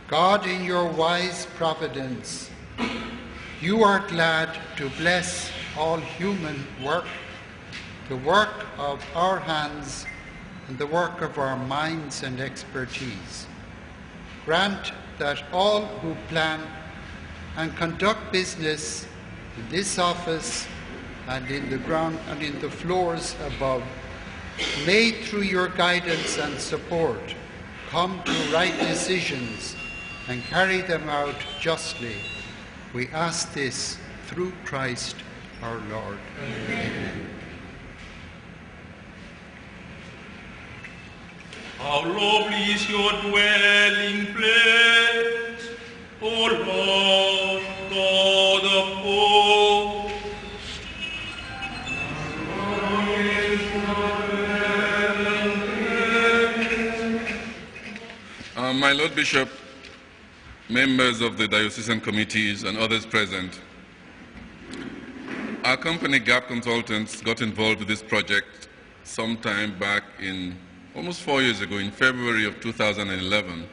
God, in your wise providence, you are glad to bless all human work, the work of our hands and the work of our minds and expertise. Grant that all who plan and conduct business in this office and in the ground and in the floors above may, through your guidance and support, come to right decisions and carry them out justly. We ask this through Christ our Lord. Amen. How lovely is your dwelling place, O Lord, God of hosts. How lovely is your dwelling place. My Lord Bishop, members of the diocesan committees and others present, our company GAP Consultants got involved with this project sometime back in almost 4 years ago, in February of 2011,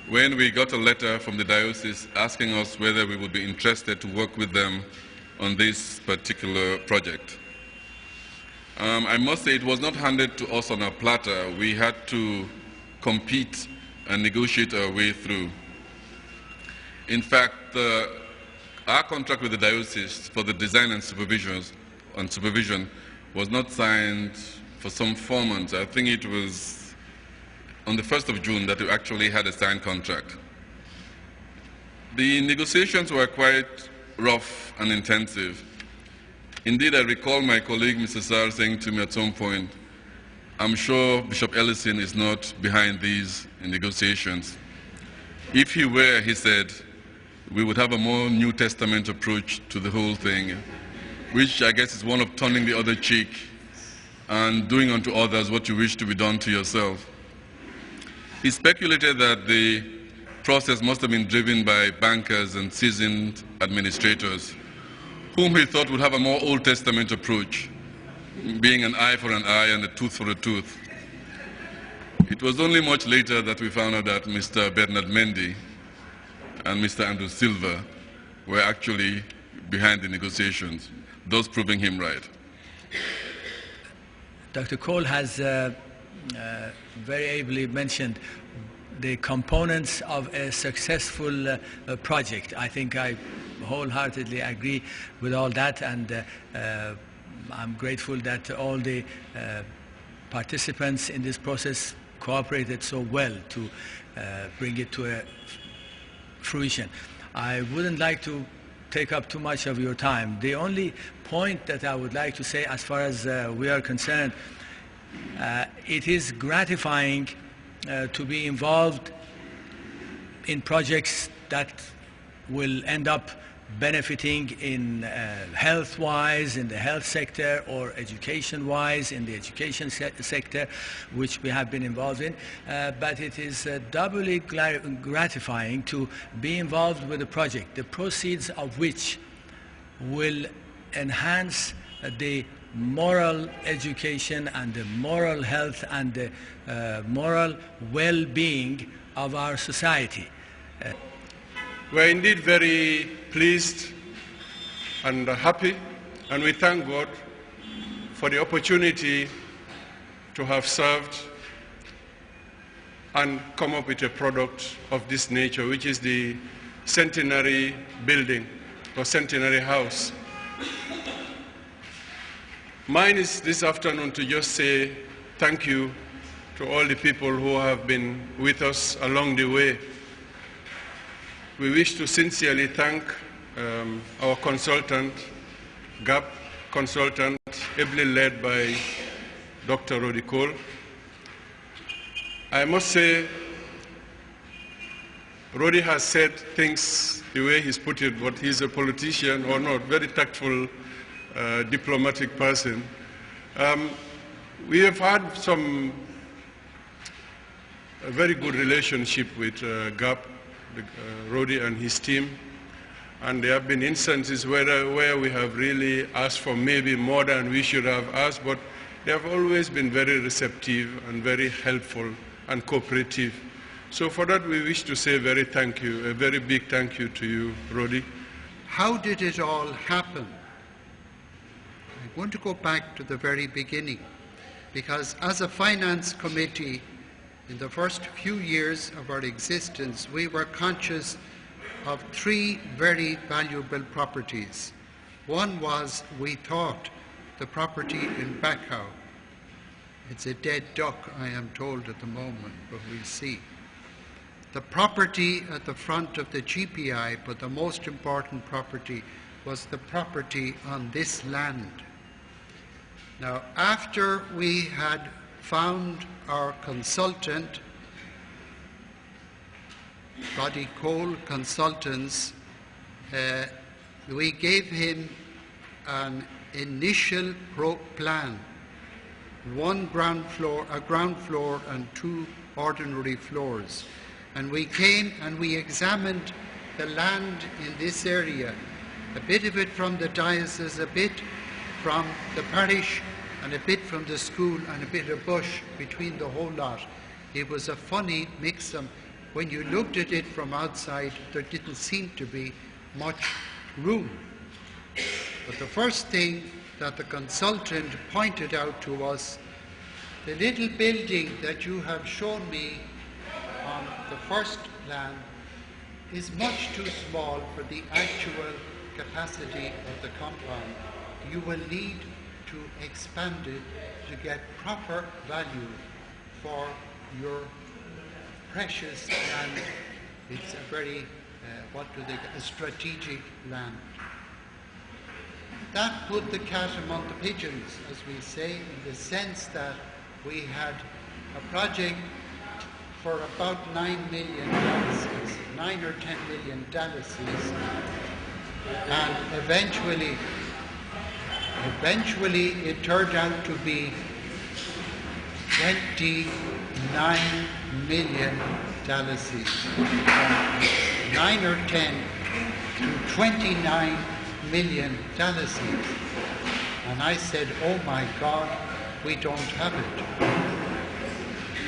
when we got a letter from the diocese asking us whether we would be interested to work with them on this particular project. I must say it was not handed to us on a platter. We had to compete and negotiate our way through. In fact, our contract with the diocese for the design and supervision was not signed for some 4 months. I think it was on the 1st of June that we actually had a signed contract. The negotiations were quite rough and intensive. Indeed, I recall my colleague, Mr. Sarr, saying to me at some point, I'm sure Bishop Ellison is not behind these negotiations. If he were, he said, we would have a more New Testament approach to the whole thing, which I guess is one of turning the other cheek and doing unto others what you wish to be done to yourself. He speculated that the process must have been driven by bankers and seasoned administrators, whom he thought would have a more Old Testament approach, being an eye for an eye and a tooth for a tooth. It was only much later that we found out that Mr. Bernard Mendy and Mr. Andrew Silva were actually behind the negotiations, thus proving him right. Dr. Cole has very ably mentioned the components of a successful project. I think I wholeheartedly agree with all that, and I'm grateful that all the participants in this process cooperated so well to bring it to a fruition. I wouldn't like to take up too much of your time. The only point that I would like to say, as far as we are concerned, it is gratifying to be involved in projects that will end up benefiting in health-wise in the health sector, or education-wise in the education sector, which we have been involved in. But it is doubly gratifying to be involved with a project, the proceeds of which will enhance the moral education and the moral health and the moral well-being of our society. We're indeed very pleased and happy, and we thank God for the opportunity to have served and come up with a product of this nature, which is the Centenary Building or Centenary House. Mine is this afternoon to just say thank you to all the people who have been with us along the way. We wish to sincerely thank our consultant, GAP consultant, ably led by Dr. Roddy Cole. I must say, Roddy has said things the way he's put it, but he's a politician or not, very tactful, diplomatic person. We have had a very good relationship with GAP, Roddy and his team, and there have been instances where we have really asked for maybe more than we should have asked, but they have always been very receptive and very helpful and cooperative. So for that, we wish to say a very big thank you to you, Roddy. How did it all happen? I want to go back to the very beginning, because as a finance committee, in the first few years of our existence, we were conscious of three very valuable properties. One was, we thought, the property in Bacau. It's a dead duck, I am told at the moment, but we'll see. The property at the front of the GPI, but the most important property was the property on this land. Now, after we had found our consultant, Roddy Cole Consultants, we gave him an initial plan, a ground floor and two ordinary floors. And we came and we examined the land in this area, a bit of it from the diocese, a bit from the parish, and a bit from the school, and a bit of bush between the whole lot. It was a funny mix. When you looked at it from outside, there didn't seem to be much room. But the first thing that the consultant pointed out to us, the little building that you have shown me on the first plan is much too small for the actual capacity of the compound. You will need to expand it to get proper value for your precious land. It's a very, a strategic land. That put the cat among the pigeons, as we say, in the sense that we had a project for about 9 million dalases, 9 or 10 million dalases, and eventually it turned out to be 29 million dalases, 9 or 10 to 29 million dalases. And I said, oh my God, we don't have it.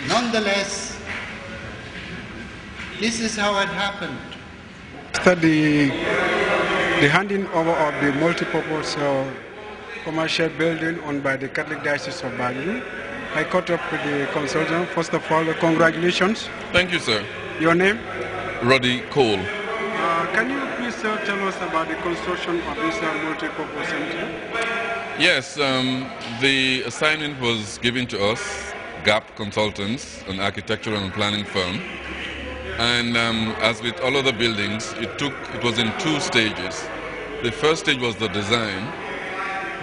Nonetheless, this is how it happened. After the handing over of the multipurpose commercial building owned by the Catholic Diocese of Banjul, I caught up with the consultant. First of all, congratulations. Thank you, sir. Your name? Roddy Cole. Can you please tell us about the construction of this multipurpose center? Yes, the assignment was given to us, GAP Consultants, an architectural and planning firm. And as with all other buildings, it was in two stages. The first stage was the design,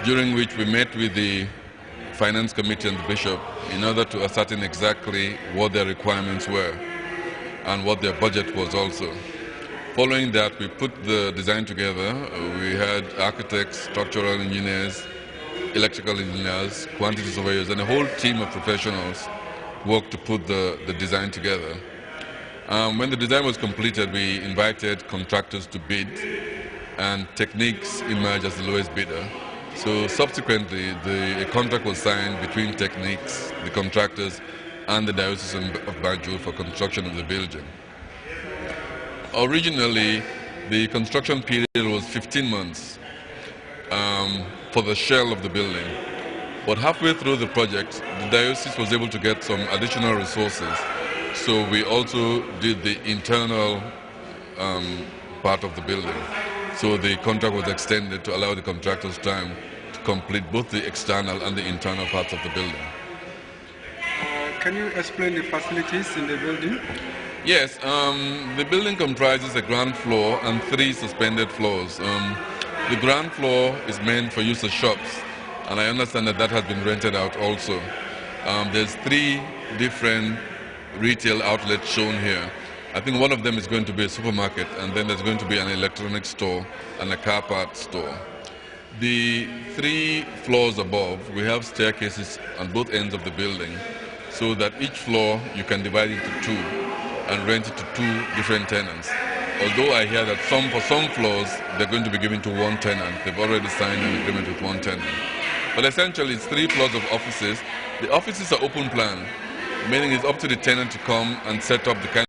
during which we met with the finance committee and the bishop in order to ascertain exactly what their requirements were and what their budget was also. Following that, we put the design together. We had architects, structural engineers, electrical engineers, quantity surveyors, and a whole team of professionals worked to put the design together. When the design was completed, we invited contractors to bid, and Techniques emerged as the lowest bidder. So subsequently, a contract was signed between Techniques, the contractors, and the Diocese of Banjul for construction of the building. Originally, the construction period was 15 months for the shell of the building. But halfway through the project, the diocese was able to get some additional resources. So we also did the internal part of the building. So the contract was extended to allow the contractors time to complete both the external and the internal parts of the building. Can you explain the facilities in the building? Yes, the building comprises a ground floor and 3 suspended floors. The ground floor is meant for use as shops, and I understand that has been rented out also. There's 3 different retail outlets shown here. I think one of them is going to be a supermarket, and then there's going to be an electronics store and a car parts store. The 3 floors above, we have staircases on both ends of the building, so that each floor you can divide into 2 and rent it to 2 different tenants. Although I hear that for some floors, they're going to be given to 1 tenant. They've already signed an agreement with 1 tenant. But essentially, it's 3 floors of offices. The offices are open plan, meaning it's up to the tenant to come and set up the kind